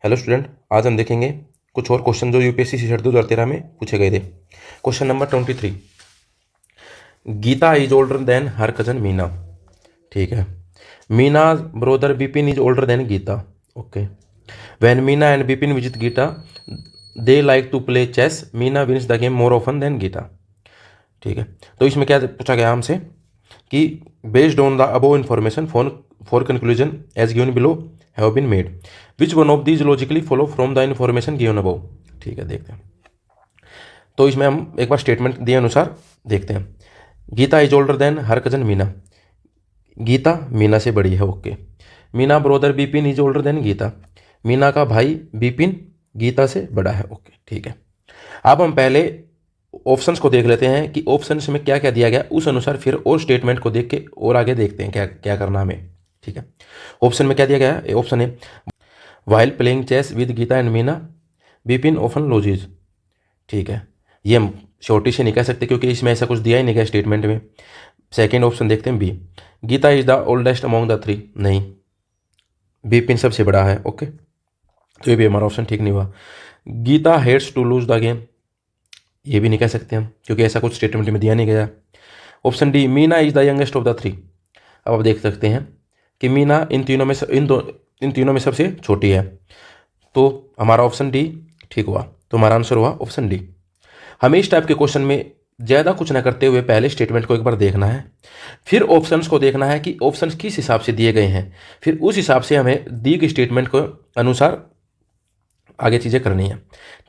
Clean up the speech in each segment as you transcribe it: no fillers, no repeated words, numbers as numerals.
Hello student, आज हम देखेंगे कुछ और क्वेश्चन जो यूपीएससी सीसेट 2013 में पूछे गए थे। Question number 23, Geeta is older than her cousin Meena. ठीक है, Meena brother Bipin is older than Geeta. Okay, when Meena and Bipin visit Geeta they like to play chess, Meena wins the game more often than Geeta. ठीक है, तो इसमें क्या पूछा गया हमसे कि based on the above information four conclusion as given below have been made, which one of these logically follow from the information given above. ठीक है, देखते हैं। तो इसमें हम एक बार स्टेटमेंट दिए अनुसार देखते हैं। Geeta is older than her cousin Meena, Geeta Meena से बड़ी है। Okay, Meena brother Bipin is older than Geeta, Meena का भाई बिपिन गीता से बड़ा है। ओके, ठीक है। अब हम पहले ऑप्शंस को देख लेते हैं कि ऑप्शंस में क्या क्या दिया गया, उस अनुसार फिर और स्टेटमेंट को देख के और आगे देखते हैं क्या क्या करना हमें। ठीक है, ऑप्शन में क्या दिया गया है? ऑप्शन है while playing chess with Geeta and Meena Bipin often loses. ठीक है, ये हम शॉर्टी से नहीं कह सकते क्योंकि इसमें ऐसा कुछ दिया ही नहीं गया स्टेटमेंट में। सेकेंड ऑप्शन देखते हैं B, Geeta is the oldest among the three. नहीं, बिपिन सबसे बड़ा है। ओके, तो ये भी हमारा ऑप्शन ठीक नहीं हुआ। Geeta hates to lose the game, ये भी नहीं कह सकते हम क्योंकि ऐसा कुछ स्टेटमेंट में दिया नहीं गया। Option D, Meena is the youngest of the three. अब आप देख सकते हैं कि मीना इन तीनों में सबसे छोटी है, तो हमारा ऑप्शन डी ठीक हुआ। तो हमारा आंसर हुआ ऑप्शन डी। हमें इस टाइप के क्वेश्चन में ज़्यादा कुछ ना करते हुए पहले स्टेटमेंट को एक बार देखना है, फिर ऑप्शंस को देखना है कि ऑप्शंस किस हिसाब से दिए गए हैं, फिर उस हिसाब से हमें दी गई स्टेटमेंट को अनुसार आगे चीज़ें करनी है।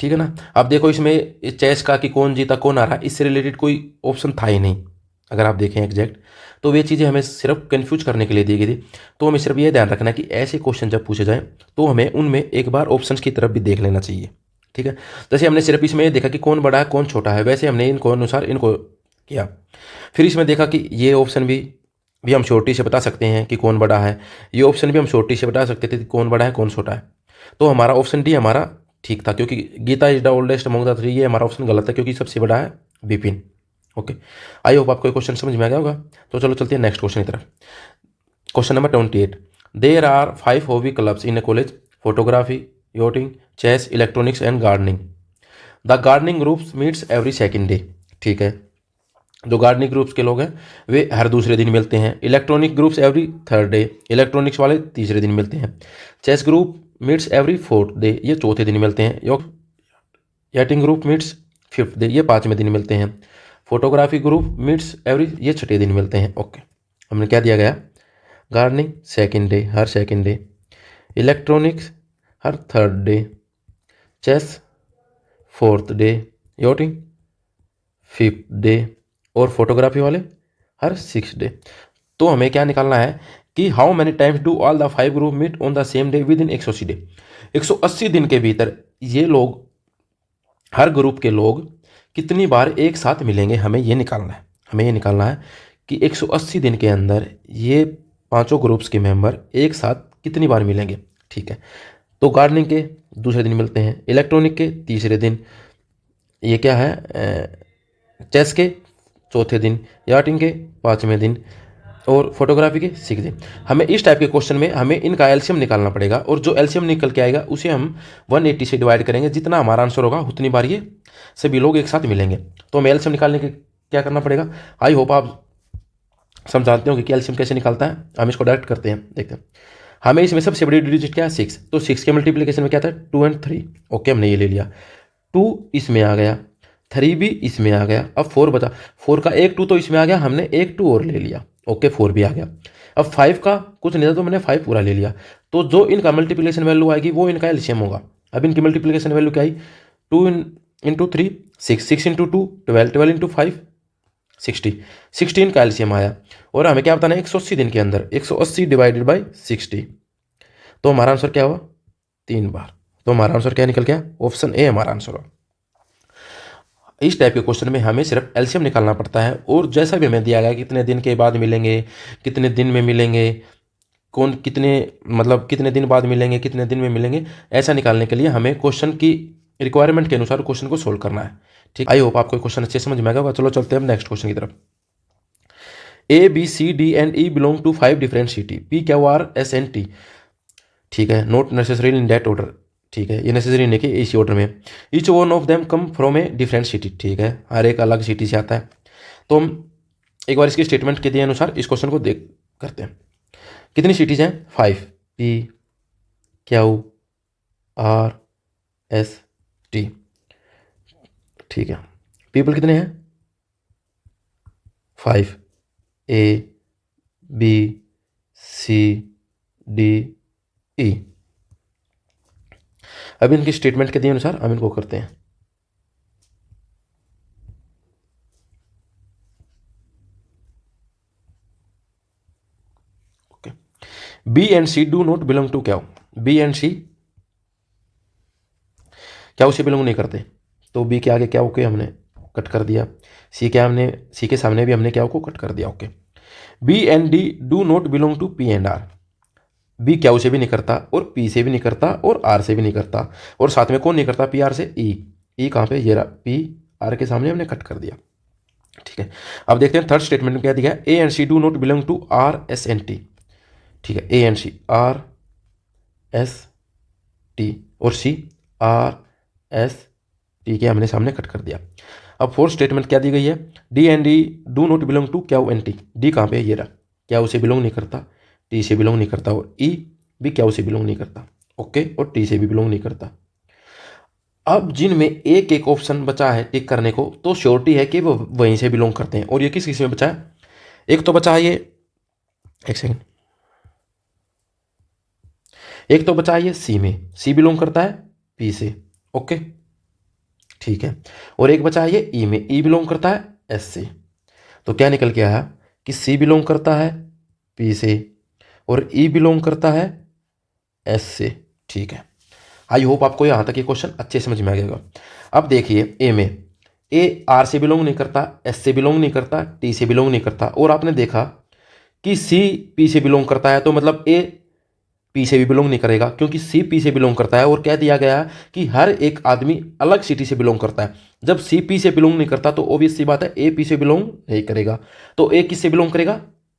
ठीक है ना। अब देखो, इसमें चेस का कि कौन जीता कौन आ रहा, इससे रिलेटेड कोई ऑप्शन था ही नहीं। अगर आप देखें एग्जैक्ट, तो वे चीज़ें हमें सिर्फ कंफ्यूज करने के लिए दी गई थी। तो हमें सिर्फ ये ध्यान रखना है कि ऐसे क्वेश्चन जब पूछे जाएँ तो हमें उनमें एक बार ऑप्शंस की तरफ भी देख लेना चाहिए। ठीक है, जैसे हमने सिर्फ इसमें ये देखा कि कौन बड़ा है कौन छोटा है, वैसे हमने इनको अनुसार इनको किया। फिर इसमें देखा कि ये ऑप्शन भी हम शॉर्टी से बता सकते हैं कि कौन बड़ा है, ये ऑप्शन भी हम शॉर्टी से बता सकते थे कि कौन बड़ा है कौन छोटा है। तो हमारा ऑप्शन डी हमारा ठीक था क्योंकि Geeta is the oldest among the three, ये हमारा ऑप्शन गलत है क्योंकि सबसे बड़ा है बिपिन। ओके, आई होप आपको क्वेश्चन समझ में आ गया होगा। तो चलो चलते हैं नेक्स्ट क्वेश्चन की तरफ। Question number 28, there are 5 hobby clubs in a college, photography, yachting, chess, electronics and gardening. The gardening groups meets every second day. ठीक है, जो गार्डनिंग ग्रुप्स के लोग हैं वे हर दूसरे दिन मिलते हैं। Electronic groups every third day, electronics वाले तीसरे दिन मिलते हैं। Chess group meets every fourth day, ये चौथे दिन मिलते हैं। Yachting group meets fifth day, ये पाँचवें दिन मिलते हैं। फोटोग्राफी ग्रुप मीट्स एवरी, ये छठे दिन मिलते हैं। ओके, हमने क्या दिया गया? गार्डनिंग सेकेंड डे, हर सेकेंड डे, इलेक्ट्रॉनिक्स हर third day, chess fourth day, yachting fifth day और फोटोग्राफी वाले हर सिक्स डे। तो हमें क्या निकालना है कि how many times do all the 5 group meet on the same day within 180 day. 180 दिन के भीतर ये लोग, हर ग्रुप के लोग कितनी बार एक साथ मिलेंगे, हमें ये निकालना है। हमें ये निकालना है कि 180 दिन के अंदर ये पांचों ग्रुप्स के मेंबर एक साथ कितनी बार मिलेंगे। ठीक है, तो गार्डनिंग के दूसरे दिन मिलते हैं, इलेक्ट्रॉनिक के तीसरे दिन, ये क्या है चेस के चौथे दिन, याटिंग के पाँचवें दिन और फोटोग्राफी के सिक्स दिन। हमें इस टाइप के क्वेश्चन में हमें इनका एलसीएम निकालना पड़ेगा और जो एलसीएम निकल के आएगा उसे हम 180 से डिवाइड करेंगे। जितना हमारा आंसर होगा उतनी बार ये सभी लोग एक साथ मिलेंगे। तो हमें एलसीएम निकालने के क्या करना पड़ेगा, आई होप आप समझाते हो कि एलसीएम कैसे निकालता है। हम इसको डायरेक्ट करते हैं, देखते हैं। हमें इसमें सबसे बड़ी डिजिट क्या है? 6। तो 6 के मल्टीप्लीकेशन में क्या था? 2 और 3। ओके, हमने ये ले लिया, 2 इसमें आ गया, 3 भी इसमें आ गया। अब 4 बचा, 4 का एक 2 तो इसमें आ गया, हमने एक 2 और ले लिया। ओके, 4 भी आ गया। अब 5 का कुछ नहीं था तो मैंने 5 पूरा ले लिया। तो जो इनका मल्टीप्लिकेशन वैल्यू आएगी वो इनका एलसीएम होगा। अब इनकी मल्टीप्लिकेशन वैल्यू क्या आई? 2 इंटू 3 6, 6 इंटू 2 12, 12 इंटू 5 60, 16 का एलसीएम आया। और हमें क्या बताना है? 180 दिन के अंदर 180 डिवाइडेड बाई 60। तो हमारा आंसर क्या हुआ? 3 बार। तो हमारा आंसर क्या निकल गया? ऑप्शन ए हमारा आंसर हुआ। इस टाइप के क्वेश्चन में हमें सिर्फ एलसीएम निकालना पड़ता है और जैसा भी हमें दिया गया कितने दिन के बाद मिलेंगे, कितने दिन में मिलेंगे, कौन कितने मतलब कितने दिन बाद मिलेंगे, कितने दिन में मिलेंगे, ऐसा निकालने के लिए हमें क्वेश्चन की रिक्वायरमेंट के अनुसार क्वेश्चन को सोल्व करना है। ठीक, आई होप आपको क्वेश्चन अच्छे समझ में आ गया होगा। चलो चलते हैं नेक्स्ट क्वेश्चन की तरफ। A B C D and E belong to 5 different city, P Q R S and T. ठीक है, not necessary in that order. ठीक है, ये नेसेसरी नहीं कि इसी ऑर्डर में। Each one of them come from a different city, ठीक है, हर एक अलग सिटी से आता है। तो हम एक बार इसकी स्टेटमेंट के दिए अनुसार इस क्वेश्चन को देख करते हैं। कितनी सिटीज़ हैं? 5, P Q R S T, ठीक है। पीपल कितने हैं? 5, A B C D E। अब इनकी स्टेटमेंट के दिए अनुसार हम इनको करते हैं। Okay, B and C do not belong to Q. B and C Q से बिलोंग नहीं करते, तो B के आगे क्याउ के हमने कट कर दिया, C के सामने भी हमने क्याउ को कट कर दिया। Okay, B and D do not belong to P and R। B Q से भी नहीं करता और पी से भी नहीं करता और आर से भी नहीं करता, और साथ में कौन नहीं करता? पी आर से ई। ई कहाँ पे? ये रहा, पी आर के सामने हमने कट कर दिया। ठीक है, अब देखते हैं थर्ड स्टेटमेंट में क्या दिया है। A and C do not belong to R S and T. ठीक है, A and C R S T और सी आर एस टी के हमने सामने कट कर दिया। अब फोर्थ स्टेटमेंट क्या दी गई है? D and D do not belong to Q and T. D कहाँ पे? ये रहा, क्याउ से बिलोंग नहीं करता, टी से बिलोंग नहीं करता, और ई भी क्याउ से बिलोंग नहीं करता। ओके, और टी से भी बिलोंग नहीं करता। अब जिनमें एक एक ऑप्शन बचा है टिक करने को, तो श्योरिटी है कि वो वहीं से बिलोंग करते हैं। और ये किस किस में बचा है? एक तो बचा है ये, एक सेकेंड, एक तो बचा है ये सी में, सी बिलोंग करता है पी से। ओके, ठीक है, और एक बचा है ये ई में, ई बिलोंग करता है एस से। तो क्या निकल के आया कि सी बिलोंग करता है पी से और ई बिलोंग करता है एस से। ठीक है, आई होप आपको यहाँ तक ये क्वेश्चन अच्छे समझ में आ गया। अब देखिए ए में, ए आर से बिलोंग नहीं करता, एस से बिलोंग नहीं करता, टी से बिलोंग नहीं करता, और आपने देखा कि सी पी से बिलोंग करता है, तो मतलब ए पी से भी बिलोंग नहीं करेगा क्योंकि सी पी से बिलोंग करता है। और कह दिया गया कि हर एक आदमी अलग सिटी से बिलोंग करता है। जब सी पी से बिलोंग नहीं करता तो ऑब्वियस सी बात है ए पी से बिलोंग नहीं करेगा। तो ए किससे बिलोंग करेगा?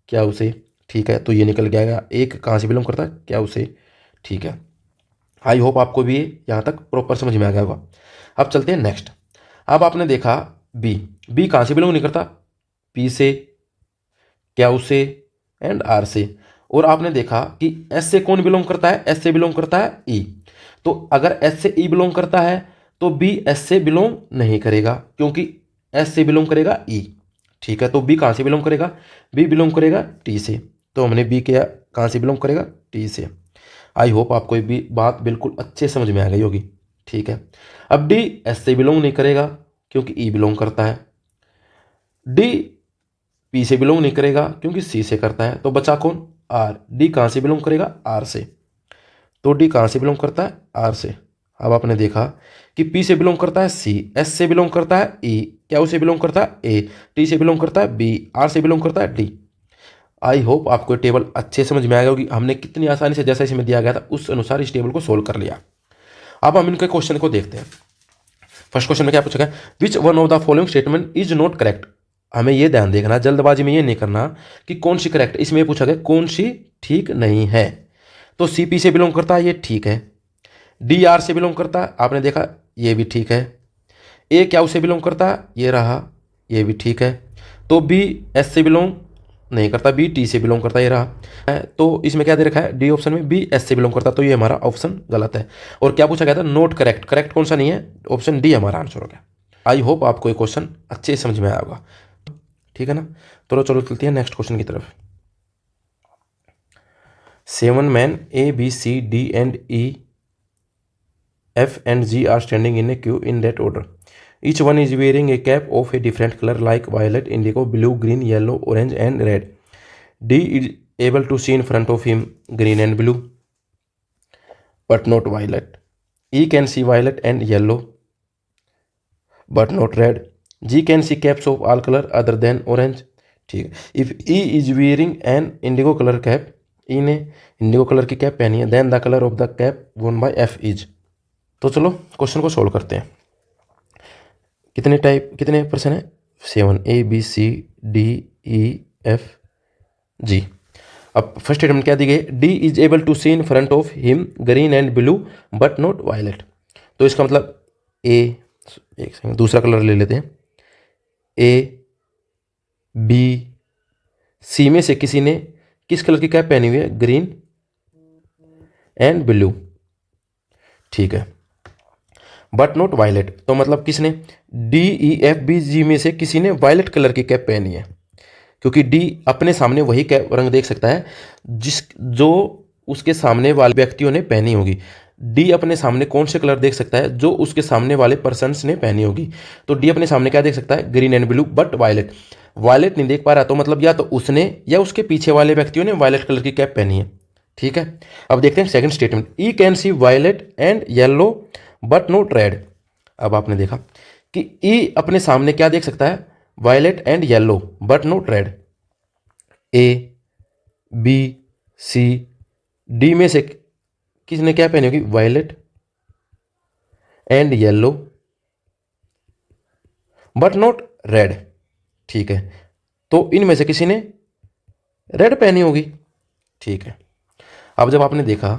क्या उसे। ठीक है, तो ये निकल गया, एक कहाँ से बिलोंग करता है? क्या उसे। ठीक है, आई होप आपको भी यहाँ तक प्रॉपर समझ में आ गया होगा। अब चलते हैं नेक्स्ट। अब आपने देखा बी, बी कहाँ से बिलोंग नहीं करता? पी से, क्या उसे एंड आर से। और आपने देखा कि एस से कौन बिलोंग करता है? एस से बिलोंग करता है ई। तो अगर एस से ई बिलोंग करता है तो बी एस से बिलोंग नहीं करेगा क्योंकि एस से बिलोंग करेगा ई। ठीक है, तो बी कहाँ से बिलोंग करेगा? बी बिलोंग करेगा टी से। तो हमने बी किया, कहाँ से बिलोंग करेगा? टी से। आई होप आपको ये भी बात बिल्कुल अच्छे समझ में आ गई होगी। ठीक है, अब डी एस से बिलोंग नहीं करेगा क्योंकि ई बिलोंग करता है। डी पी से बिलोंग नहीं करेगा क्योंकि सी से करता है। तो बचा कौन? आर। डी कहाँ से बिलोंग करेगा? आर से। तो डी कहाँ से बिलोंग करता है? आर से। अब आपने देखा कि पी से बिलोंग करता है सी, एस से बिलोंग करता है ई, क्या से बिलोंग करता है ए, टी से बिलोंग करता है बी, आर से बिलोंग करता है डी। आई होप आपको टेबल अच्छे समझ में आएगा कि हमने कितनी आसानी से जैसा इसमें दिया गया था उस अनुसार इस टेबल को सोल्व कर लिया। अब हम इनके क्वेश्चन को देखते हैं। फर्स्ट क्वेश्चन में क्या पूछा गया? विच one of the following statement is not correct. हमें ये ध्यान देखना, जल्दबाजी में ये नहीं करना कि कौन सी करेक्ट, इसमें पूछा गया कौन सी ठीक नहीं है। तो सी पी से बिलोंग करता है, ये ठीक है। डी आर से बिलोंग करता है, आपने देखा ये भी ठीक है। ए क्या से बिलोंग करता है? ये रहा, ये भी ठीक है। तो बी एस से बिलोंग नहीं करता, बी टी से बिलोंग करता है, ये रहा। तो इसमें क्या दे रखा है? डी ऑप्शन में बी एस से बिलोंग करता, तो ये हमारा ऑप्शन गलत है। और क्या पूछा गया था? Note correct. करेक्ट कौन सा नहीं है? ऑप्शन डी हमारा आंसर हो गया। आई होप आपको ये क्वेश्चन अच्छे से समझ में आया होगा। ठीक है ना, तो चलो चलते हैं नेक्स्ट क्वेश्चन की तरफ। 7 men A B C D and E F and G are standing in a queue in that order. Each one is wearing a cap of a different color like violet, indigo, blue, green, yellow, orange and red. D is able to see in front of him green and blue but not violet. E can see violet and yellow but not red. G can see caps of all color other than orange. ठीक है, इफ E is wearing an indigo color cap, E ने indigo colour की cap पहनी है, then the colour of the cap worn by F is. तो चलो question को सोल्व करते हैं। कितने पर्सन है? 7 A B C D E F G। अब फर्स्ट स्टेटमेंट क्या दी गई, D is able to see in front of him green and blue but not violet. तो इसका मतलब ए, एक सेकंड दूसरा कलर ले लेते हैं, ए बी सी में से किसी ने किस कलर की कैप पहनी हुई है, ग्रीन एंड ब्लू, ठीक है, बट नॉट वायलेट। तो मतलब किसने, डी ई एफ बी जी में से किसी ने वायलेट कलर की कैप पहनी है, क्योंकि डी अपने सामने वही कैप रंग देख सकता है जो उसके सामने वाले व्यक्तियों ने पहनी होगी। डी अपने सामने कौन से कलर देख सकता है, जो उसके सामने वाले पर्सन्स ने पहनी होगी। तो डी अपने सामने क्या देख सकता है, green and blue but violet, violet नहीं देख पा रहा। तो मतलब या तो उसने या उसके पीछे वाले व्यक्तियों ने वायलेट कलर की कैप पहनी है, ठीक है। अब देखते हैं second statement, E can see violet and yellow but not red. अब आपने देखा कि ई अपने सामने क्या देख सकता है, violet and yellow but not red. A B C D में से किसने क्या पहनी होगी, violet and yellow but not red, ठीक है। तो इनमें से किसी ने रेड पहनी होगी, ठीक है। अब जब आपने देखा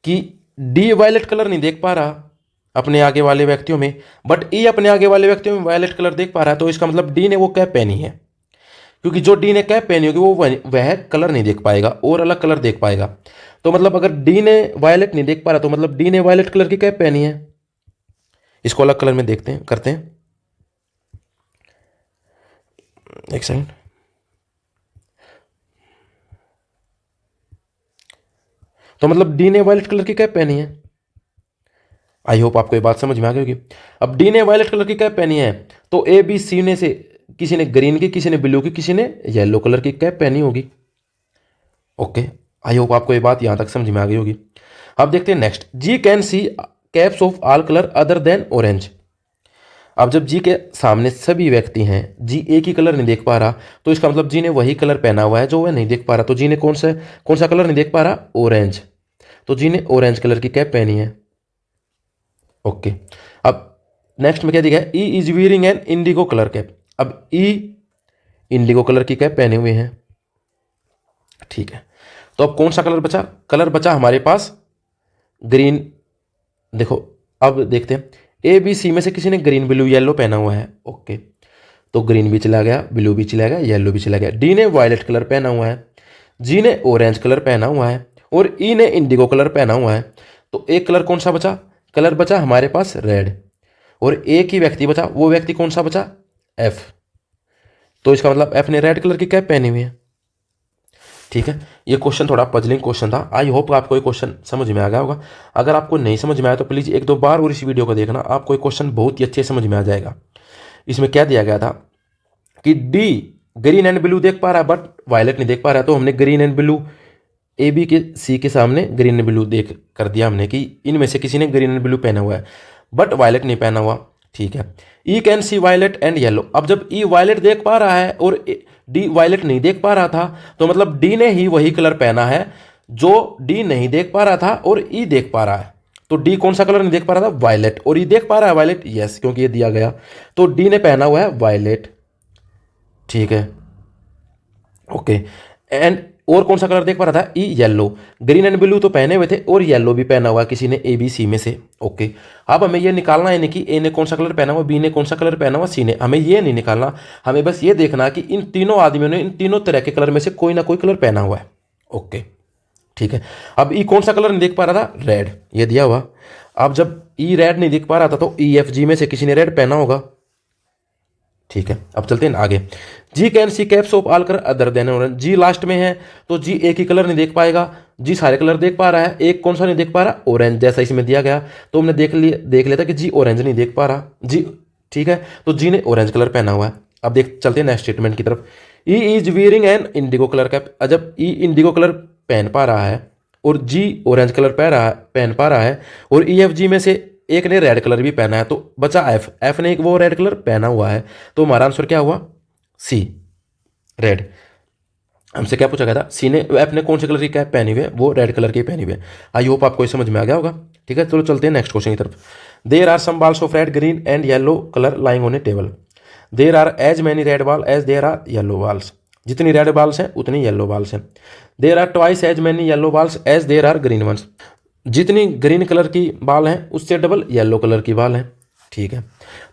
कि डी वायलेट कलर नहीं देख पा रहा अपने आगे वाले व्यक्तियों में, बट ई अपने आगे वाले व्यक्तियों में वायलेट कलर देख पा रहा है, तो इसका मतलब डी ने वो कैप पहनी है, क्योंकि जो डी ने कैप पहनी होगी वो वह कलर नहीं देख पाएगा और अलग कलर देख पाएगा। तो मतलब अगर डी ने वायलेट नहीं देख पा रहा तो मतलब डी ने वायलेट कलर की कैप पहनी है। इसको अलग कलर में देखते हैं, करते हैं, एक सेकंड। तो मतलब डी ने वायलेट कलर की कैप पहनी है। आई होप आपको ये बात समझ में आ गई होगी। अब डी ने वायलेट कलर की कैप पहनी है, तो ए बी सी ने से किसी ने ग्रीन की, किसी ने ब्लू की, किसी ने येलो कलर की कैप पहनी होगी। ओके, आई होप आपको ये बात यहां तक समझ में आ गई होगी। अब देखते हैं next, G can see caps of all colour other than orange. अब जब जी के सामने सभी व्यक्ति हैं, जी एक ही कलर नहीं देख पा रहा, तो इसका मतलब जी ने वही कलर पहना हुआ है जो वह नहीं देख पा रहा। तो जी ने कौन सा कलर नहीं देख पा रहा, ऑरेंज। तो जी ने ऑरेंज कलर की कैप पहनी है। ओके, अब नेक्स्ट में क्या दिखा है, E is wearing an indigo colour cap. अब ई इंडिगो कलर की कैप पहने हुए हैं, ठीक है। तो अब कौन सा कलर बचा, कलर बचा हमारे पास ग्रीन। देखो अब देखते हैं, ए बी सी में से किसी ने ग्रीन ब्लू येलो पहना हुआ है। ओके, तो ग्रीन भी चला गया, ब्लू भी चला गया, येलो भी चला गया। डी ने वायलेट कलर पहना हुआ है, जी ने ऑरेंज कलर पहना हुआ है और ई ने इंडिगो कलर पहना हुआ है। तो एक कलर कौन सा बचा, कलर बचा हमारे पास रेड, और एक ही व्यक्ति बचा, वो व्यक्ति कौन सा बचा, एफ। तो इसका मतलब एफ ने रेड कलर की कैप पहनी हुई है, ठीक है। ये क्वेश्चन थोड़ा पजलिंग क्वेश्चन था। आई होप आपको ये क्वेश्चन समझ में आ गया होगा। अगर आपको नहीं समझ में आया तो प्लीज़ एक दो बार और इस वीडियो को देखना, आपको ये क्वेश्चन बहुत ही अच्छे समझ में आ जाएगा। इसमें क्या दिया गया था कि डी ग्रीन एंड ब्लू देख पा रहा है बट वायलेट नहीं देख पा रहा है, तो हमने green and blue A B के सी के सामने ग्रीन एंड ब्लू देख कर दिया हमने कि इनमें से किसी ने ग्रीन एंड ब्लू पहना हुआ है बट वायलेट नहीं पहना हुआ, ठीक है। E can see violet and yellow. अब जब ई वायलेट देख पा रहा है और डी वायलेट नहीं देख पा रहा था, तो मतलब डी ने ही वही कलर पहना है जो डी नहीं देख पा रहा था और ई देख पा रहा है। तो डी कौन सा कलर नहीं देख पा रहा था, वायलेट, और ई देख पा रहा है वायलेट, यस, क्योंकि ये दिया गया। तो डी ने पहना हुआ है वायलेट, ठीक है। ओके, एंड और कौन सा कलर देख पा रहा था, ई येलो। ग्रीन एंड ब्लू तो पहने हुए थे और येलो भी पहना हुआ किसी ने ए बी सी में से। ओके, अब हमें ये निकालना है नहीं कि ए ने कौन सा कलर पहना हुआ, बी ने कौन सा कलर पहना हुआ, सी ने, हमें ये नहीं निकालना। हमें बस ये देखना कि इन तीनों आदमियों ने इन तीनों तरह के कलर में से कोई ना कोई कलर पहना हुआ है। ओके, ठीक है। अब ई कौन सा कलर नहीं देख पा रहा था, रेड, ये दिया हुआ। अब जब ई रेड नहीं देख पा रहा था तो ई एफ जी में से किसी ने रेड पहना होगा, ठीक है। अब चलते हैं आगे, G can see caps of all colour other than orange. G last में है तो जी एक ही कलर नहीं देख पाएगा, जी सारे कलर देख पा रहा है, एक कौन सा नहीं देख पा रहा, ऑरेंज, जैसा इसमें दिया गया। तो हमने देख लिया था कि जी ऑरेंज नहीं देख पा रहा, जी, ठीक है। तो जी ने ऑरेंज कलर पहना हुआ है। अब चलते हैं नेक्स्ट स्टेटमेंट की तरफ, E is wearing an indigo colour cap. जब ई इंडिगो कलर पहन पा रहा है और जी ऑरेंज कलर पहन पा रहा है और ई एफ जी में से एक ने रेड कलर भी पहना है, तो बचा एफ, एफ ने वो रेड कलर पहना हुआ है। तो हमारा आंसर क्या हुआ, सी, रेड। हमसे क्या पूछा गया था, सी ने, एफ ने कौन से कलर की कैप पहनी हुई है, वो रेड कलर की पहनी हुई है। आई होप आपको ये समझ में आ गया होगा, ठीक है। चलो चलते हैं नेक्स्ट क्वेश्चन की तरफ। There are some balls of red, green and yellow colour lying on a table. There are as many red ball as there are yellow balls. जितनी रेड बॉल्स हैं उतनी येलो बॉल्स हैं। There are twice as many yellow balls as there are green ones. जितनी green colour की ball हैं उससे double yellow colour की ball है। ठीक है,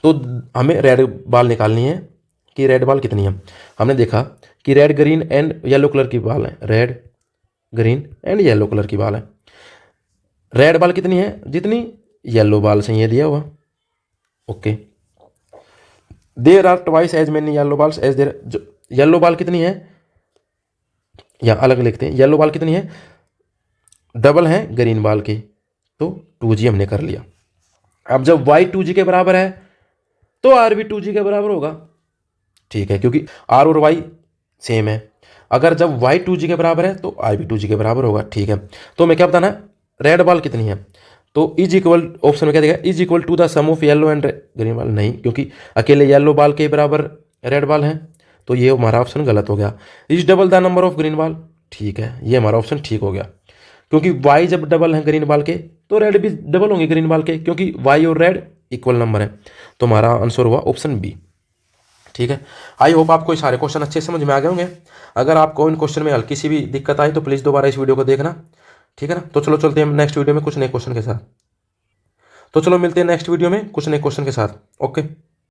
तो हमें रेड बॉल निकालनी है कि रेड बॉल कितनी है। हमने देखा कि red green and yellow colour की बॉल है, red green and yellow colour की बॉल है। रेड बॉल कितनी है, जितनी येलो बॉल से, ये दिया हुआ। Okay, there are twice as many yellow balls as there, जो येलो बॉल कितनी है, या अलग लिखते हैं, येलो बॉल कितनी है, डबल है ग्रीन बॉल की, तो 2G हमने कर लिया। अब जब y 2G के बराबर है तो r भी 2G के बराबर होगा। ठीक है, क्योंकि r और y सेम है। अगर जब y 2G के बराबर है तो r भी 2G के बराबर होगा। ठीक है, तो मैं क्या बताना है, रेड बॉल कितनी है, तो इज इक्वल, ऑप्शन में क्या देगा, is equal to the sum of yellow and green ball. नहीं, क्योंकि अकेले येलो बॉल के बराबर रेड बॉल है, तो ये हमारा ऑप्शन गलत हो गया। Is double the number of green ball, ठीक है, ये हमारा ऑप्शन ठीक हो गया, क्योंकि y जब डबल है ग्रीन बॉल के तो रेड भी डबल होंगे ग्रीन बॉल के, क्योंकि y और रेड इक्वल नंबर है। तो हमारा आंसर हुआ ऑप्शन बी। ठीक है, आई होप आपको ये सारे क्वेश्चन अच्छे समझ में आ गए होंगे। अगर आपको इन क्वेश्चन में हल्की सी भी दिक्कत आई तो प्लीज़ दोबारा इस वीडियो को देखना। ठीक है ना, तो चलो चलते हैं नेक्स्ट वीडियो में कुछ नए क्वेश्चन के साथ। तो चलो मिलते हैं नेक्स्ट वीडियो में कुछ नए क्वेश्चन के साथ। ओके।